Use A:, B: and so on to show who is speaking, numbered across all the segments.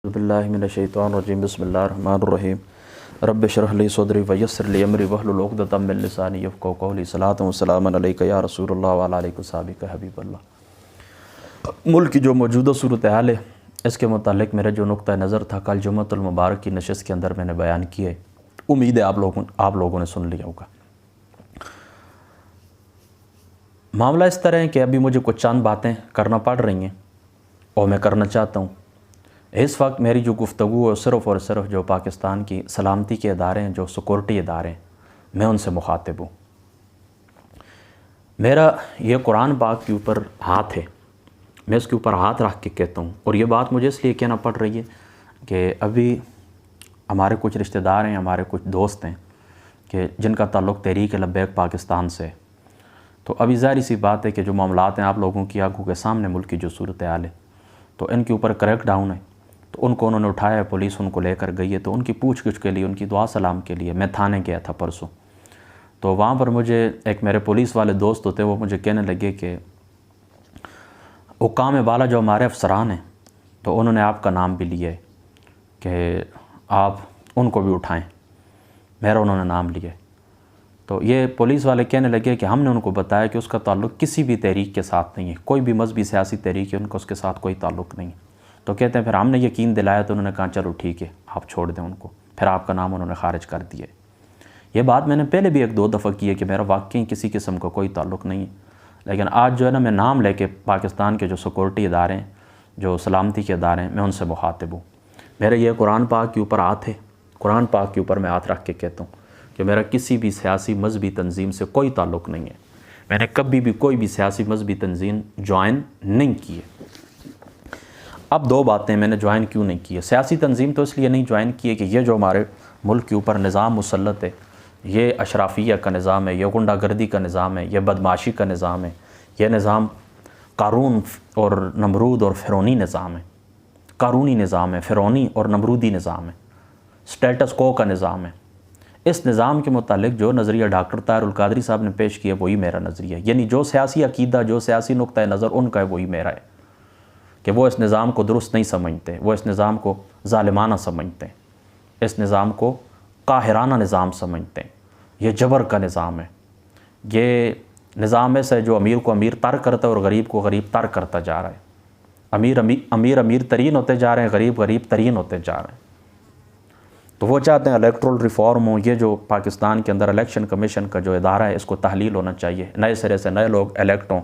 A: باللہ من الشیطان الرجیم بسم اللہ الرحمن الرحیم رب اشرح لی صدری ویسر لی امری واحلل عقدۃ من لسانی یفقهوا قولی صلاۃ و سلام علیک یا رسول اللہ وعلی آلہ وصحبہ حبیب اللہ۔ ملک کی جو موجودہ صورتحال ہے اس کے متعلق میرا جو نقطہ نظر تھا کل جمعۃ المبارک کی نشست کے اندر میں نے بیان کیا ہے، امید ہے آپ لوگوں نے سن لیا ہوگا۔ معاملہ اس طرح ہے کہ ابھی مجھے کچھ چند باتیں کرنا پڑ رہی ہیں اور میں کرنا چاہتا ہوں۔ اس وقت میری جو گفتگو ہے صرف اور صرف جو پاکستان کی سلامتی کے ادارے ہیں، جو سیکورٹی ادارے ہیں، میں ان سے مخاطب ہوں۔ میرا یہ قرآن پاک کے اوپر ہاتھ ہے، میں اس کے اوپر ہاتھ رکھ کے کہتا ہوں، اور یہ بات مجھے اس لیے کہنا پڑ رہی ہے کہ ابھی ہمارے کچھ رشتہ دار ہیں، ہمارے کچھ دوست ہیں کہ جن کا تعلق تحریک لبیک پاکستان سے ہے۔ تو ابھی ظاہری سی بات ہے کہ جو معاملات ہیں آپ لوگوں کی آنکھوں کے سامنے ملک کی جو صورتحال ہے تو ان کے اوپر کریک ڈاؤن ہے، تو ان کو انہوں نے اٹھایا ہے، پولیس ان کو لے کر گئی ہے، تو ان کی پوچھ گچھ کے لیے، ان کی دعا سلام کے لیے میں تھانے گیا تھا پرسوں۔ تو وہاں پر مجھے ایک میرے پولیس والے دوست ہوتے وہ مجھے کہنے لگے کہ حکام بالا جو ہمارے افسران ہیں تو انہوں نے آپ کا نام بھی لیا ہے کہ آپ ان کو بھی اٹھائیں، میرا انہوں نے نام لیا ہے۔ تو یہ پولیس والے کہنے لگے کہ ہم نے ان کو بتایا کہ اس کا تعلق کسی بھی تحریک کے ساتھ نہیں ہے، کوئی بھی مذہبی سیاسی تحریک ہے ان کا اس کے ساتھ کوئی تعلق نہیں ہے۔ تو کہتے ہیں پھر ہم نے یقین دلایا تو انہوں نے کہا چلو ٹھیک ہے آپ چھوڑ دیں ان کو، پھر آپ کا نام انہوں نے خارج کر دیا ہے۔ یہ بات میں نے پہلے بھی ایک دو دفعہ کی ہے کہ میرا واقعی کسی قسم کا کوئی تعلق نہیں ہے، لیکن آج جو ہے نا میں نام لے کے پاکستان کے جو سیکورٹی ادارے ہیں، جو سلامتی کے ادارے ہیں، میں ان سے مخاطب ہوں۔ میرا یہ قرآن پاک کے اوپر ہاتھ ہے، قرآن پاک کے اوپر میں ہاتھ رکھ کے کہتا ہوں کہ میرا کسی بھی سیاسی مذہبی تنظیم سے کوئی تعلق نہیں ہے، میں نے کبھی بھی کوئی بھی سیاسی مذہبی تنظیم جوائن نہیں کی ہے۔ اب دو باتیں میں نے جوائن کیوں نہیں کی ہے۔ سیاسی تنظیم تو اس لیے نہیں جوائن کی ہے کہ یہ جو ہمارے ملک کے اوپر نظام مسلط ہے، یہ اشرافیہ کا نظام ہے، یہ غنڈہ گردی کا نظام ہے، یہ بدمعاشی کا نظام ہے، یہ نظام قارون اور نمرود اور فرعونی نظام ہے، قارونی نظام ہے، فرعونی اور نمرودی نظام ہے، سٹیٹس کو کا نظام ہے۔ اس نظام کے متعلق جو نظریہ ڈاکٹر طاہر القادری صاحب نے پیش کیا وہی میرا نظریہ ہے، یعنی جو سیاسی عقیدہ، جو سیاسی نقطہ نظر ان کا ہے وہی میرا ہے، کہ وہ اس نظام کو درست نہیں سمجھتے، وہ اس نظام کو ظالمانہ سمجھتے ہیں، اس نظام کو قاہرانہ نظام سمجھتے ہیں، یہ جبر کا نظام ہے، یہ نظام ایسا ہے جو امیر کو امیر تر کرتا ہے اور غریب کو غریب تر کرتا جا رہا ہے۔ امیر ترین ہوتے جا رہے ہیں، غریب غریب ترین ہوتے جا رہے ہیں۔ تو وہ چاہتے ہیں الیکٹرل ریفارم ہو، یہ جو پاکستان کے اندر الیکشن کمیشن کا جو ادارہ ہے اس کو تحلیل ہونا چاہیے، نئے سرے سے نئے لوگ الیکٹ ہوں،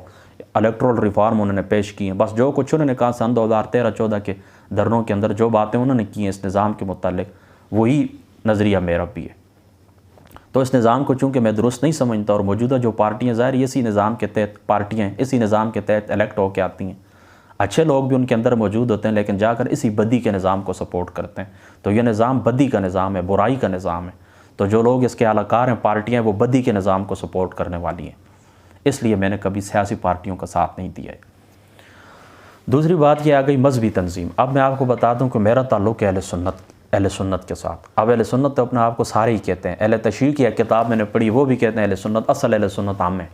A: الیکٹرل ریفارم انہوں نے پیش کی ہیں۔ بس جو کچھ انہوں نے کہا سن 2013-14 کے دھرنوں کے اندر جو باتیں انہوں نے کی ہیں اس نظام کے متعلق وہی نظریہ میرا بھی ہے۔ تو اس نظام کو چونکہ میں درست نہیں سمجھتا اور موجودہ جو پارٹیاں ظاہر اسی نظام کے تحت پارٹیاں ہیں، اسی نظام کے تحت الیکٹ ہو کے آتی ہیں، اچھے لوگ بھی ان کے اندر موجود ہوتے ہیں لیکن جا کر اسی بدی کے نظام کو سپورٹ کرتے ہیں۔ تو یہ نظام بدی کا نظام ہے، برائی کا نظام ہے، تو جو لوگ اس کے اعلی کار ہیں، پارٹیاں، وہ بدی کے نظام کو سپورٹ کرنے والی ہیں، اس لیے میں نے کبھی سیاسی پارٹیوں کا ساتھ نہیں دیا ہے۔ دوسری بات یہ آ گئی مذہبی تنظیم۔ اب میں آپ کو بتا دوں کہ میرا تعلق ہے اہل سنت کے ساتھ۔ اب اہل سنت تو اپنے آپ کو سارے ہی کہتے ہیں، اہل تشیع کی ایک کتاب میں نے پڑھی وہ بھی کہتے ہیں اہل سنت، اصل اہل سنت عام ہے،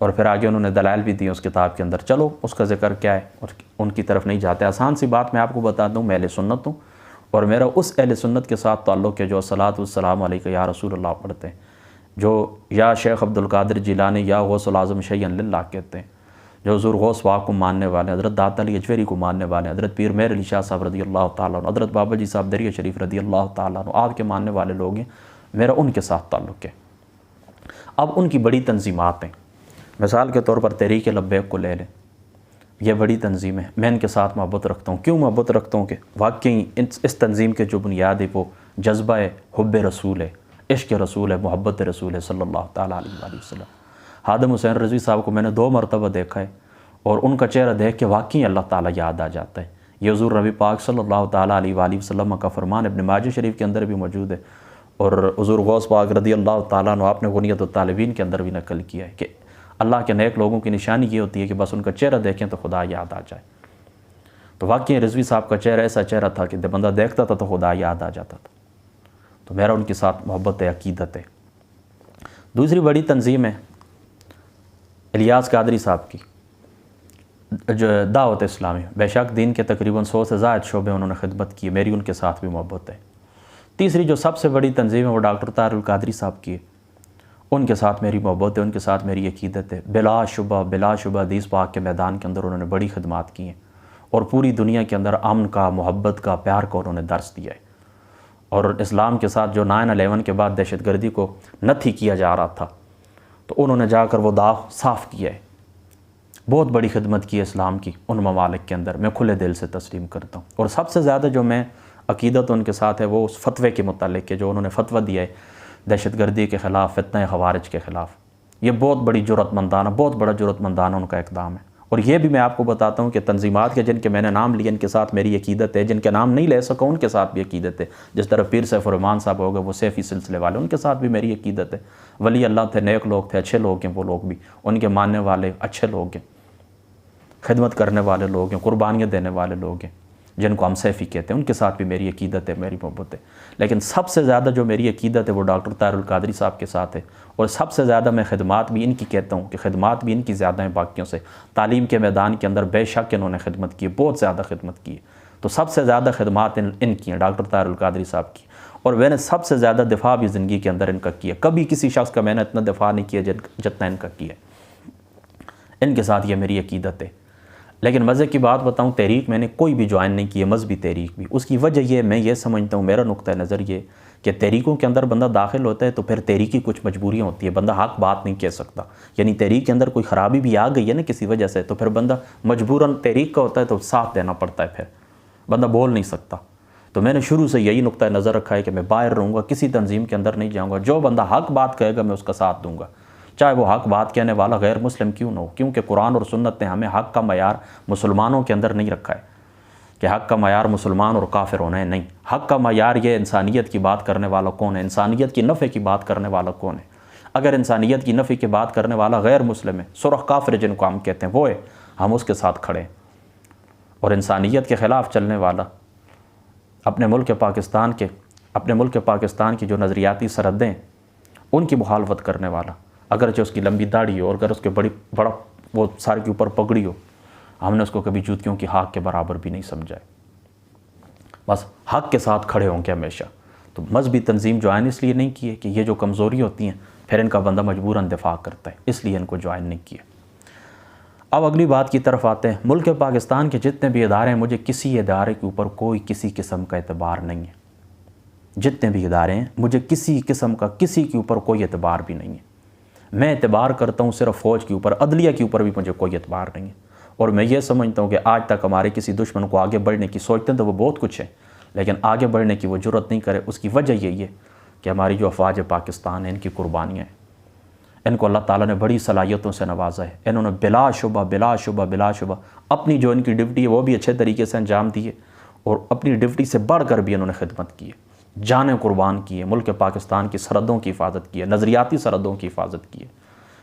A: اور پھر آگے انہوں نے دلائل بھی دی اس کتاب کے اندر، چلو اس کا ذکر کیا ہے اور ان کی طرف نہیں جاتے۔ آسان سی بات میں آپ کو بتا دوں، میں اہل سنت ہوں اور میرا اس اہل سنت کے ساتھ تعلق ہے جو الصلاۃ والسلام علیک یا رسول اللہ پڑھتے ہیں، جو یا شیخ عبد القادر جیلانی یا غوث العظم شیئا للہ کہتے ہیں، جو حضور غوث پاک کو ماننے والے ہیں، حضرت داتا علی اجویری کو ماننے والے ہیں، حضرت پیر مہر علی شاہ صاحب رضی اللہ تعالیٰ عنہ، حضرت بابا جی صاحب دریا شریف رضی اللہ تعالیٰ عنہ، آپ کے ماننے والے لوگ ہیں، میرا ان کے ساتھ تعلق ہے۔ اب ان کی بڑی تنظیمات ہیں، مثال کے طور پر تحریک لبیک کو لے لیں، یہ بڑی تنظیم ہے، میں ان کے ساتھ محبت رکھتا ہوں۔ کیوں محبت رکھتا ہوں کہ واقعی اس تنظیم کے جو بنیاد ہے وہ جذبہ حب رسول ہے، عشق رسول ہے، محبت رسول ہے صلی اللہ تعالیٰ علیہ وآلہ وسلم۔ خادم حسین رضوی صاحب کو میں نے 2 مرتبہ دیکھا ہے اور ان کا چہرہ دیکھ کے واقعی اللہ تعالیٰ یاد آ جاتا ہے۔ یہ حضور نبی پاک صلی اللہ تعالیٰ علیہ وآلہ وسلم کا فرمان ابن ماجہ شریف کے اندر بھی موجود ہے، اور حضور غوث پاک رضی اللہ تعالیٰ عنہ آپ نے غنیت الطالبین کے اندر بھی نقل کیا ہے کہ اللہ کے نیک لوگوں کی نشانی یہ ہوتی ہے کہ بس ان کا چہرہ دیکھیں تو خدا یاد آ جائے۔ تو واقعی رضوی صاحب کا چہرہ ایسا چہرہ تھا کہ جب بندہ دیکھتا تھا تو خدا یاد آ جاتا تھا۔ تو میرا ان کے ساتھ محبت ہے، عقیدت ہے۔ دوسری بڑی تنظیم ہے الیاس قادری صاحب کی، جو دعوت اسلامی، بے شک دین کے تقریباً 100 سے زائد شعبے انہوں نے خدمت کی ہے، میری ان کے ساتھ بھی محبت ہے۔ تیسری جو سب سے بڑی تنظیم ہے وہ ڈاکٹر طاہر القادری صاحب کی ہے، ان کے ساتھ میری محبت ہے، ان کے ساتھ میری عقیدت ہے۔ بلا شبہ حدیث پاک کے میدان کے اندر انہوں نے بڑی خدمات کی ہیں، اور پوری دنیا کے اندر امن کا، محبت کا، پیار کا انہوں نے درس دیا ہے۔ اور اسلام کے ساتھ جو 9/11 کے بعد دہشت گردی کو نتھی کیا جا رہا تھا، تو انہوں نے جا کر وہ داغ صاف کیا ہے۔ بہت بڑی خدمت کی ہے اسلام کی ان ممالک کے اندر، میں کھلے دل سے تسلیم کرتا ہوں۔ اور سب سے زیادہ جو میں عقیدت ان کے ساتھ ہے وہ اس فتوے کے متعلق ہے جو انہوں نے فتویٰ دیا ہے دہشت گردی کے خلاف، فتنہ خوارج کے خلاف۔ یہ بہت بڑی جرأت مندانہ، بہت بڑا جرأت مندانہ ان کا اقدام ہے۔ اور یہ بھی میں آپ کو بتاتا ہوں کہ تنظیمات کے جن کے میں نے نام لیے ان کے ساتھ میری عقیدت ہے، جن کے نام نہیں لے سکا ان کے ساتھ بھی عقیدت ہے۔ جس طرح پیر سیف الرحمان صاحب ہو گئے، وہ سیفی سلسلے والے، ان کے ساتھ بھی میری عقیدت ہے۔ ولی اللہ تھے، نیک لوگ تھے، اچھے لوگ ہیں وہ لوگ بھی، ان کے ماننے والے اچھے لوگ ہیں، خدمت کرنے والے لوگ ہیں، قربانیاں دینے والے لوگ ہیں، جن کو ہم سیفی کہتے ہیں، ان کے ساتھ بھی میری عقیدت ہے، میری محبت ہے۔ لیکن سب سے زیادہ جو میری عقیدت ہے وہ ڈاکٹر طاہر القادری صاحب کے ساتھ ہے، اور سب سے زیادہ میں خدمات بھی ان کی کہتا ہوں کہ خدمات بھی ان کی زیادہ ہیں باقیوں سے۔ تعلیم کے میدان کے اندر بے شک انہوں نے خدمت کی ہے، بہت زیادہ خدمت کی ہے۔ تو سب سے زیادہ خدمات ان کی ہیں ڈاکٹر طاہر القادری صاحب کی، اور میں نے سب سے زیادہ دفاع بھی زندگی کے اندر ان کا کیا۔ کبھی کسی شخص کا میں نے اتنا دفاع نہیں کیا جتنا ان کا کیا۔ ان کے ساتھ یہ میری عقیدت ہے۔ لیکن مزے کی بات بتاؤں، تحریک میں نے کوئی بھی جوائن نہیں کی ہے، مذہبی تحریک بھی۔ اس کی وجہ یہ میں یہ سمجھتا ہوں، میرا نقطہ نظر یہ کہ تحریکوں کے اندر بندہ داخل ہوتا ہے تو پھر تحریک کی کچھ مجبوریاں ہوتی ہے، بندہ حق بات نہیں کہہ سکتا۔ یعنی تحریک کے اندر کوئی خرابی بھی آ گئی ہے نا کسی وجہ سے، تو پھر بندہ مجبوراً تحریک کا ہوتا ہے تو ساتھ دینا پڑتا ہے، پھر بندہ بول نہیں سکتا۔ تو میں نے شروع سے یہی نقطہ نظر رکھا ہے کہ میں باہر رہوں گا، کسی تنظیم کے اندر نہیں جاؤں گا، جو بندہ حق بات کہے گا میں اس کا ساتھ دوں گا، چاہے وہ حق بات کہنے والا غیر مسلم کیوں نہ ہو۔ کیونکہ قرآن اور سنت نے ہمیں حق کا معیار مسلمانوں کے اندر نہیں رکھا ہے کہ حق کا معیار مسلمان اور کافر ہونا ہے، نہیں۔ حق کا معیار یہ انسانیت کی بات کرنے والا کون ہے، انسانیت کی نفع کی بات کرنے والا کون ہے۔ اگر انسانیت کی نفع کی بات کرنے والا غیر مسلم ہے، سرخ کافر جن کو ہم کہتے ہیں وہ ہے، ہم اس کے ساتھ کھڑے ہیں۔ اور انسانیت کے خلاف چلنے والا، اپنے ملک پاکستان کی جو نظریاتی سرحدیں ہیں ان کی مخالفت کرنے والا، اگرچہ اس کی لمبی داڑھی ہو اور اگر اس کے بڑا وہ سر کے اوپر پگڑی ہو، ہم نے اس کو کبھی جوتیوں کی خاک کے برابر بھی نہیں سمجھا ہے۔ بس حق کے ساتھ کھڑے ہوں گے ہمیشہ۔ تو مذہبی تنظیم جوائن اس لیے نہیں کیے کہ یہ جو کمزوری ہوتی ہیں پھر ان کا بندہ مجبوراً دفاع کرتا ہے، اس لیے ان کو جوائن نہیں کیے۔ اب اگلی بات کی طرف آتے ہیں۔ ملک پاکستان کے جتنے بھی ادارے ہیں، مجھے کسی ادارے کے اوپر کوئی کسی قسم کا اعتبار نہیں ہے۔ جتنے بھی ادارے ہیں مجھے کسی قسم کا کسی کے اوپر کوئی اعتبار بھی نہیں ہے۔ میں اعتبار کرتا ہوں صرف فوج کے اوپر، عدلیہ کے اوپر بھی مجھے کوئی اعتبار نہیں ہے۔ اور میں یہ سمجھتا ہوں کہ آج تک ہمارے کسی دشمن کو آگے بڑھنے کی سوچتے ہیں تو وہ بہت کچھ ہے، لیکن آگے بڑھنے کی وہ جرأت نہیں کرے۔ اس کی وجہ یہی ہے کہ ہماری جو افواج پاکستان ہیں ان کی قربانیاں ہیں۔ ان کو اللہ تعالیٰ نے بڑی صلاحیتوں سے نوازا ہے۔ انہوں نے بلا شبہ اپنی جو ان کی ڈیوٹی ہے وہ بھی اچھے طریقے سے انجام دی ہے، اور اپنی ڈیوٹی سے بڑھ کر بھی انہوں نے خدمت کی ہے، جانیں قربان کی ہے، ملک پاکستان کی سرحدوں کی حفاظت کی ہے، نظریاتی سرحدوں کی حفاظت کی ہے۔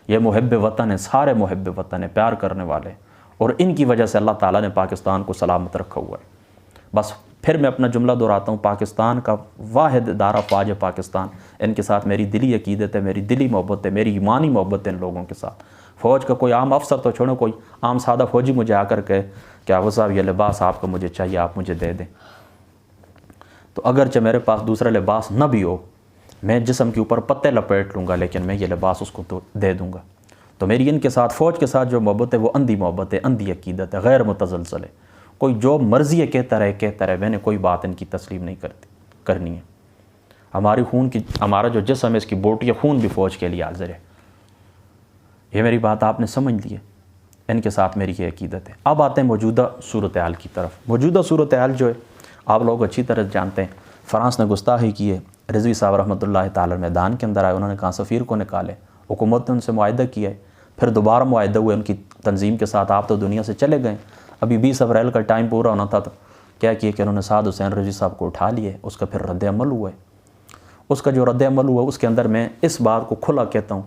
A: یہ محب وطن ہیں، سارے محب وطن ہیں، پیار کرنے والے، اور ان کی وجہ سے اللہ تعالیٰ نے پاکستان کو سلامت رکھا ہوا ہے۔ بس پھر میں اپنا جملہ دہراتا ہوں، پاکستان کا واحد ادارہ فوج پاکستان، ان کے ساتھ میری دلی عقیدت ہے، میری دلی محبت ہے، میری ایمانی محبت ہے ان لوگوں کے ساتھ۔ فوج کا کوئی عام افسر تو چھوڑو، کوئی عام سادہ فوجی مجھے آ کر کہے کہ آغا صاحب یہ لباس آپ کا مجھے چاہیے، آپ مجھے دے دیں، تو اگرچہ میرے پاس دوسرا لباس نہ بھی ہو، میں جسم کے اوپر پتے لپیٹ لوں گا، لیکن میں یہ لباس اس کو تو دے دوں گا۔ تو میری ان کے ساتھ فوج کے ساتھ جو محبت ہے وہ اندھی محبت ہے، اندھی عقیدت ہے، غیر متزلزل ہے۔ کوئی جو مرضی ہے کہتا رہے، میں نے کوئی بات ان کی تسلیم نہیں کرنی ہے۔ ہمارا جو جسم ہے اس کی بوٹی خون بھی فوج کے لیے حاضر ہے۔ یہ میری بات آپ نے سمجھ لی ہے، ان کے ساتھ میری یہ عقیدت ہے۔ اب آتے ہیں موجودہ صورتحال کی طرف۔ موجودہ صورتحال جو ہے آپ لوگ اچھی طرح جانتے ہیں، فرانس نے گستاخی کی ہے، رضوی صاحب رحمۃ اللہ تعالی میدان کے اندر آئے، انہوں نے کہا سفیر کو نکالے، حکومت نے ان سے معاہدہ کیا ہے، پھر دوبارہ معاہدہ ہوئے ان کی تنظیم کے ساتھ، آپ تو دنیا سے چلے گئے۔ ابھی 20 اپریل کا ٹائم پورا ہونا تھا، تو کیا کیا کہ انہوں نے سعد حسین رضوی صاحب کو اٹھا لیے، اس کا پھر رد عمل ہوا ہے۔ اس کا جو رد عمل ہوا اس کے اندر میں اس بات کو کھلا کہتا ہوں،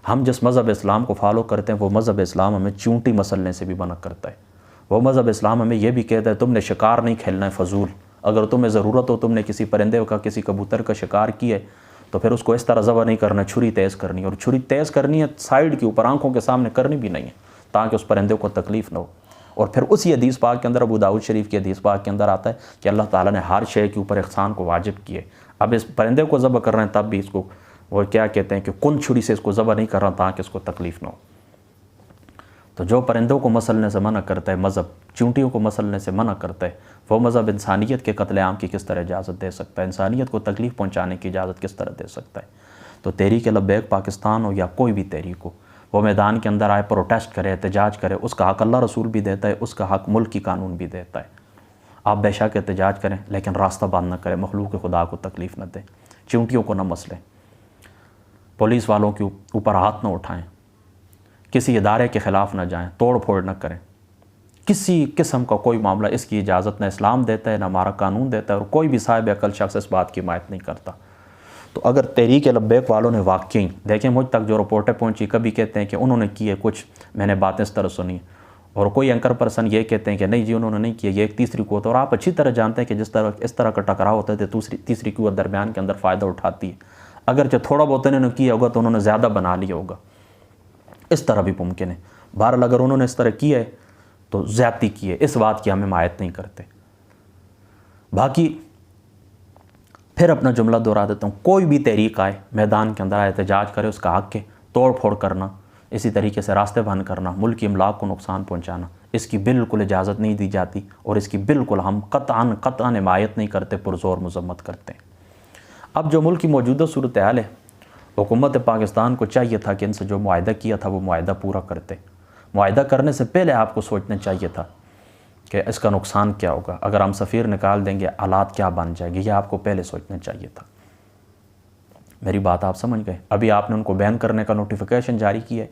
A: ہم جس مذہب اسلام کو فالو کرتے ہیں وہ مذہب اسلام ہمیں چونٹی مسلنے سے بھی منع کرتا ہے۔ وہ مذہب اسلام ہمیں یہ بھی کہتا ہے تم نے شکار نہیں کھیلنا ہے فضول، اگر تمہیں ضرورت ہو، تم نے کسی پرندے کا، کسی کبوتر کا شکار کیا ہے تو پھر اس کو اس طرح ذبح نہیں کرنا، چھری تیز کرنی ہے، اور چھری تیز کرنی ہے سائیڈ کے اوپر، آنکھوں کے سامنے کرنی بھی نہیں ہے، تاکہ اس پرندے کو تکلیف نہ ہو۔ اور پھر اسی حدیث پاک کے اندر ابو داؤد شریف کی حدیث پاک کے اندر آتا ہے کہ اللہ تعالیٰ نے ہر شے کے اوپر احسان کو واجب کیے. اب اس پرندے کو ذبح کر رہے ہیں تب بھی اس کو وہ کیا کہتے ہیں کہ کن چھری سے اس کو ذبح نہیں کر رہا تاکہ اس کو تکلیف نہ ہو. تو جو پرندوں کو مسلنے سے منع کرتا ہے مذہب, چونٹیوں کو مسلنے سے منع کرتا ہے, وہ مذہب انسانیت کے قتل عام کی کس طرح اجازت دے سکتا ہے؟ انسانیت کو تکلیف پہنچانے کی اجازت کس طرح دے سکتا ہے؟ تو تحریک لبیک پاکستان ہو یا کوئی بھی تحریک ہو, وہ میدان کے اندر آئے, پروٹیسٹ کرے, احتجاج کرے, اس کا حق اللہ رسول بھی دیتا ہے, اس کا حق ملک کی قانون بھی دیتا ہے. آپ بے شک احتجاج کریں لیکن راستہ بند نہ کریں, مخلوق خدا کو تکلیف نہ دیں, چونٹیوں کو نہ مسلیں, پولیس والوں کے اوپر ہاتھ نہ اٹھائیں, کسی ادارے کے خلاف نہ جائیں, توڑ پھوڑ نہ کریں. کسی قسم کا کوئی معاملہ اس کی اجازت نہ اسلام دیتا ہے نہ ہمارا قانون دیتا ہے, اور کوئی بھی صاحب عقل شخص اس بات کی حمایت نہیں کرتا. تو اگر تحریک لبیک والوں نے واقعی, دیکھیں مجھ تک جو رپورٹیں پہنچی, کبھی کہتے ہیں کہ انہوں نے کیے کچھ, میں نے باتیں اس طرح سنی, اور کوئی اینکر پرسن یہ کہتے ہیں کہ نہیں جی انہوں نے نہیں کیا, یہ ایک تیسری قوت. اور آپ اچھی طرح جانتے ہیں کہ جس طرح اس طرح کا ٹکراؤ ہوتا ہے تو تیسری قوت درمیان کے اندر فائدہ اٹھاتی ہے. اگرچہ تھوڑا بہت انہوں نے کیا ہوگا تو انہوں نے زیادہ بنا لیا ہوگا, اس طرح بھی ممکن ہے. بہرحال اگر انہوں نے اس طرح کیا ہے تو زیادتی کی ہے, اس بات کی ہم حمایت نہیں کرتے. باقی پھر اپنا جملہ دہرا دیتا ہوں, کوئی بھی تحریک آئے میدان کے اندر آئے, احتجاج کرے, اس کا حق ہے. توڑ پھوڑ کرنا, اسی طریقے سے راستے بند کرنا, ملک کی املاک کو نقصان پہنچانا, اس کی بالکل اجازت نہیں دی جاتی, اور اس کی بالکل ہم قطعاً حمایت نہیں کرتے, پرزور مذمت کرتے ہیں. اب جو ملک کی موجودہ صورتحال ہے, حکومت پاکستان کو چاہیے تھا کہ ان سے جو معاہدہ کیا تھا وہ معاہدہ پورا کرتے. معاہدہ کرنے سے پہلے آپ کو سوچنا چاہیے تھا کہ اس کا نقصان کیا ہوگا, اگر ہم سفیر نکال دیں گے حالات کیا بن جائے گی, یہ آپ کو پہلے سوچنا چاہیے تھا. میری بات آپ سمجھ گئے؟ ابھی آپ نے ان کو بین کرنے کا نوٹیفیکیشن جاری کیا ہے,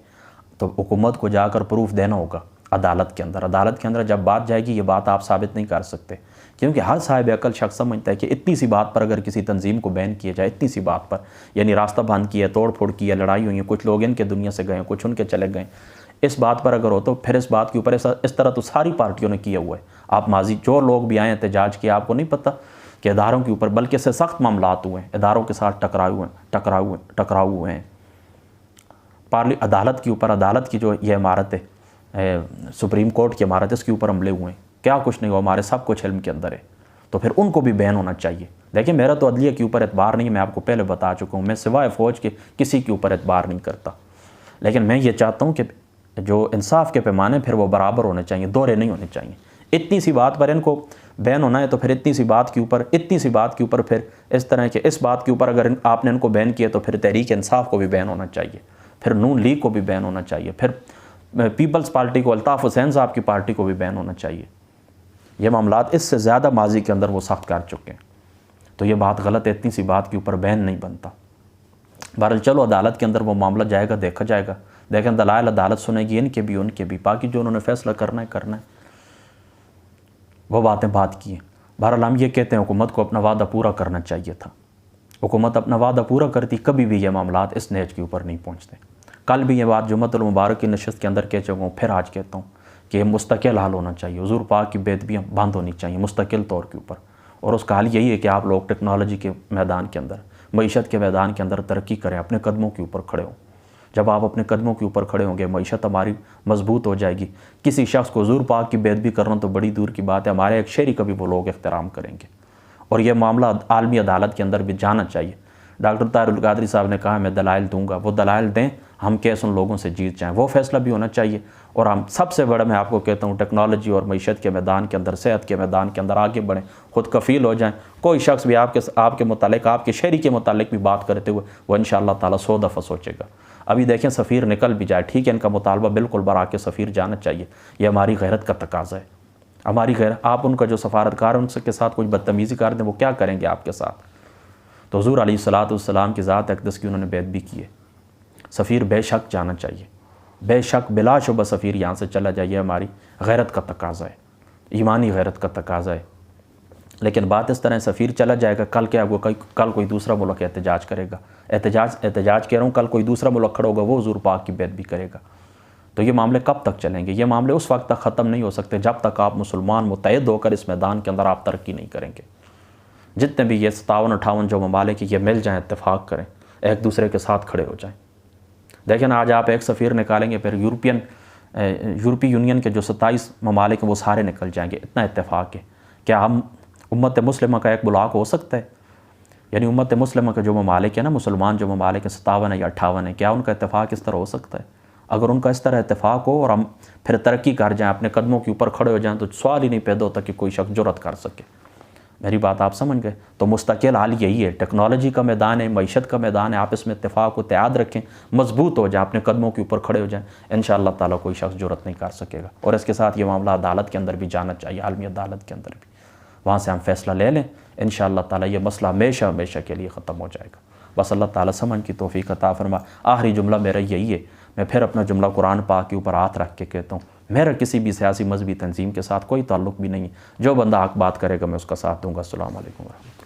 A: تو حکومت کو جا کر پروف دینا ہوگا عدالت کے اندر. عدالت کے اندر جب بات جائے گی, یہ بات آپ ثابت نہیں کر سکتے, کیونکہ ہر صاحب عقل شخص سمجھتا ہے کہ اتنی سی بات پر اگر کسی تنظیم کو بین کیا جائے, اتنی سی بات پر, یعنی راستہ بند کیا, توڑ پھوڑ کیا, لڑائی ہوئی ہے, کچھ لوگ ان کے دنیا سے گئے, کچھ ان کے چلے گئے, اس بات پر اگر ہو تو پھر اس بات کے اوپر اس طرح تو ساری پارٹیوں نے کیا ہوا ہے. آپ ماضی جو لوگ بھی آئے احتجاج کیا, آپ کو نہیں پتہ کہ اداروں کے اوپر بلکہ سے سخت معاملات ہوئے ہیں, اداروں کے ساتھ ٹکراؤ ہوئے ہیں. عدالت کے اوپر, عدالت کی جو یہ عمارت ہے, سپریم کورٹ کی عمارت, اس کے اوپر حملے ہوئے ہیں, کیا کچھ نہیں ہوا, ہمارے سب کچھ علم کے اندر ہے. تو پھر ان کو بھی بین ہونا چاہیے. دیکھیں میرا تو عدلیہ کے اوپر اعتبار نہیں ہے, میں آپ کو پہلے بتا چکا ہوں, میں سوائے فوج کے کسی کے اوپر اعتبار نہیں کرتا. لیکن میں یہ چاہتا ہوں کہ جو انصاف کے پیمانے پھر وہ برابر ہونے چاہیے, دوہرے نہیں ہونے چاہیے. اتنی سی بات پر ان کو بین ہونا ہے تو پھر اتنی سی بات کے اوپر پھر اس طرح کے اس بات کے اوپر اگر آپ نے ان کو بین کیا تو پھر تحریک انصاف کو بھی بین ہونا چاہیے, پھر نون لیگ کو بھی بین ہونا چاہیے, پھر پیپلز پارٹی کو, الطاف حسین صاحب کی پارٹی کو بھی بین ہونا چاہیے. یہ معاملات اس سے زیادہ ماضی کے اندر وہ سخت کر چکے ہیں, تو یہ بات غلط ہے, اتنی سی بات کے اوپر بین نہیں بنتا. بہرحال چلو عدالت کے اندر وہ معاملہ جائے گا, دیکھا جائے گا, دیکھیں دلائل عدالت سنے گی, ان کے بھی ان کے بھی, باقی جو انہوں نے فیصلہ کرنا ہے وہ باتیں بات کی ہیں. بہرحال ہم یہ کہتے ہیں حکومت کو اپنا وعدہ پورا کرنا چاہیے تھا. حکومت اپنا وعدہ پورا کرتی, کبھی بھی یہ معاملات اس نیج کے اوپر نہیں پہنچتے. کل بھی یہ بات جمعۃ المبارک کی نشست کے اندر کہہ چکا ہوں, پھر آج کہتا ہوں کہ یہ مستقل حل ہونا چاہیے. حضور پاک کی بیدبیاں بند ہونی چاہیے مستقل طور کے اوپر, اور اس کا حل یہی ہے کہ آپ لوگ ٹیکنالوجی کے میدان کے اندر, معیشت کے میدان کے اندر ترقی کریں, اپنے قدموں کے اوپر کھڑے ہوں. جب آپ اپنے قدموں کے اوپر کھڑے ہوں گے, معیشت ہماری مضبوط ہو جائے گی. کسی شخص کو حضور پاک کی بیدبی کرنا تو بڑی دور کی بات ہے, ہمارے ایک شعری کا بھی وہ لوگ احترام کریں گے, اور یہ معاملہ عالمی عدالت کے اندر بھی جانا چاہیے. ڈاکٹر طاہر القادری صاحب نے کہا میں دلائل دوں گا, وہ دلائل دیں, ہم کیس ان لوگوں سے جیت جائیں, وہ فیصلہ بھی ہونا چاہیے. اور ہم سب سے بڑا, میں آپ کو کہتا ہوں, ٹیکنالوجی اور معیشت کے میدان کے اندر, صحت کے میدان کے اندر آگے بڑھیں, خود کفیل ہو جائیں. کوئی شخص بھی آپ کے متعلق, آپ کے شہری کے متعلق بھی بات کرتے ہوئے وہ انشاءاللہ تعالیٰ 100 دفعہ سوچے گا. ابھی دیکھیں سفیر نکل بھی جائے, ٹھیک ہے, ان کا مطالبہ بالکل برا کے سفیر جانا چاہیے, یہ ہماری غیرت کا تقاضا ہے, ہماری غیرت. آپ ان کا جو سفارتکار ہے ان کے ساتھ کچھ بدتمیزی کر دیں, وہ کیا کریں گے آپ کے ساتھ؟ تو حضور علیہ الصلوۃ والسلام کی ذات اقدس کی انہوں نے بیعت بھی کی ہے. سفیر بے شک جانا چاہیے, بے شک بلا شبہ سفیر یہاں سے چلا جائے, ہماری غیرت کا تقاضا ہے, ایمانی غیرت کا تقاضا ہے. لیکن بات اس طرح, سفیر چلا جائے گا, کل کیا ہوگا, کل کوئی دوسرا ملک احتجاج کرے گا, احتجاج کہہ رہا ہوں, کل کوئی دوسرا ملک کھڑا ہوگا, وہ حضور پاک کی بیعت بھی کرے گا. تو یہ معاملے کب تک چلیں گے؟ یہ معاملے اس وقت تک ختم نہیں ہو سکتے جب تک آپ مسلمان متحد ہو کر اس میدان کے اندر آپ ترقی نہیں کریں گے. جتنے بھی یہ 57-58 جو ممالک یہ مل جائیں, اتفاق کریں, ایک دوسرے کے ساتھ کھڑے ہو جائیں. دیکھیں آج آپ ایک سفیر نکالیں گے, پھر یورپین یورپی یونین کے جو 27 ممالک ہیں وہ سارے نکل جائیں گے، اتنا اتفاق ہے۔ کیا ہم امت مسلمہ کا ایک بلاک ہو سکتا ہے؟ یعنی امت مسلمہ کے جو ممالک ہیں نا، مسلمان جو ممالک ہیں 57 ہے یا 58 ہے، کیا ان کا اتفاق اس طرح ہو سکتا ہے؟ اگر ان کا اس طرح اتفاق ہو اور ہم پھر ترقی کر جائیں، اپنے قدموں کے اوپر کھڑے ہو جائیں، تو سوال ہی نہیں پیدا ہوتا کہ کوئی شخص جرأت کر سکے۔ میری بات آپ سمجھ گئے؟ تو مستقل حال یہی ہے، ٹیکنالوجی کا میدان ہے، معیشت کا میدان ہے، آپ اس میں اتفاق و اتحاد رکھیں، مضبوط ہو جائیں، اپنے قدموں کے اوپر کھڑے ہو جائیں، انشاءاللہ تعالیٰ کوئی شخص جرأت نہیں کر سکے گا۔ اور اس کے ساتھ یہ معاملہ عدالت کے اندر بھی جانا چاہیے، عالمی عدالت کے اندر بھی، وہاں سے ہم فیصلہ لے لیں، انشاءاللہ تعالیٰ یہ مسئلہ ہمیشہ ہمیشہ کے لیے ختم ہو جائے گا۔ بس اللہ تعالیٰ سمجھ کی توفیق عطا فرما۔ آخری جملہ میرا یہی ہے، میں پھر اپنا جملہ قرآن پاک کے اوپر ہاتھ رکھ کے کہتا ہوں، میرا کسی بھی سیاسی مذہبی تنظیم کے ساتھ کوئی تعلق بھی نہیں ہے، جو بندہ حق بات کرے گا میں اس کا ساتھ دوں گا۔ السلام علیکم ورحمۃ اللہ۔